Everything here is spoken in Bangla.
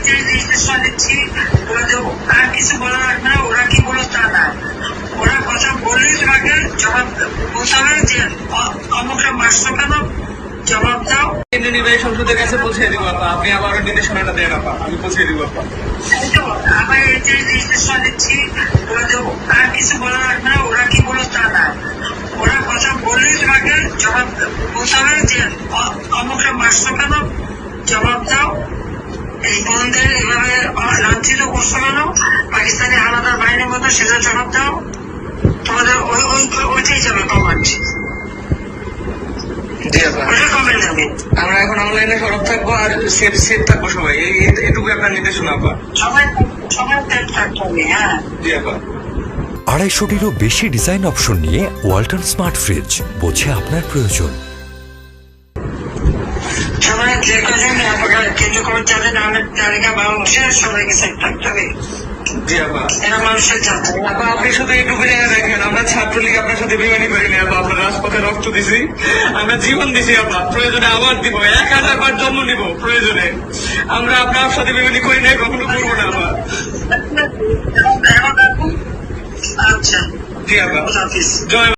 যে নির্দেশনা দিচ্ছি আর কিছু বলা লাগবে না, ওরা কি বলো তা না, ওরা কথা বললেই তোমাকে জবাব বলতে হবে যে অমুকটা মাসটা কেন জবাব দাও। কেন্দ্রীয় নির্বাহী সংসদের কাছে পৌঁছে দিব আপা, আপনি আবার নির্দেশনাটা দেন আপা, আমি পৌঁছে দিব আপা। আবার এই যে নির্দেশনা দিচ্ছি আর কিছু বলা লাগবে না, ওরা কি বলো তা না, ওরা কথা বললেই তোমাকে জবাব বলতে হবে যে অমুকটা মাসটা কেন জবাব দাও। এই বোনদের এভাবে লাঞ্ছিত করছো কেন, পাকিস্তানি আলাদা বাহিনীর মতো সেটা জবাব দাও। তোমাদের ওইটাই যাবে কমান্ড, জি আপা, ওইটা কমেন্ট যাবে। আমরা এখন অনলাইনে সরব থাকবো আর সেফ থাকবো সবাই, এটুকু আপনার নির্দেশনা আপা। সবাই থাকতে হবে। হ্যাঁ জি আপা। 250টিরও বেশি ডিজাইন অপশন নিয়ে ওয়ালটন স্মার্ট ফ্রিজ, বোঝে আপনার প্রয়োজন। সবাই যে কজন কেন্দ্র কর্মচারী নামের তালিকা বাংলাদেশের সবাইকে সেট থাকতে হবে। জি আপা। এরা মানুষের জানতে আপা আপনি শুধু একটু জেনে রাখেন, আমরা ছাত্রলীগ আপনার সাথে বেমানি করিনি আপা, আমরা রাজপথে রক্ত দিছি, আমরা জীবন দিছি আপা, প্রয়োজনে আবার দিব, 1000 বার জন্ম নিব প্রয়োজনে, আমরা আপনার সাথে বেমানি করি নাই, কখনো করবো না আপা। আচ্ছা জি আপা, হাফিজ। জয়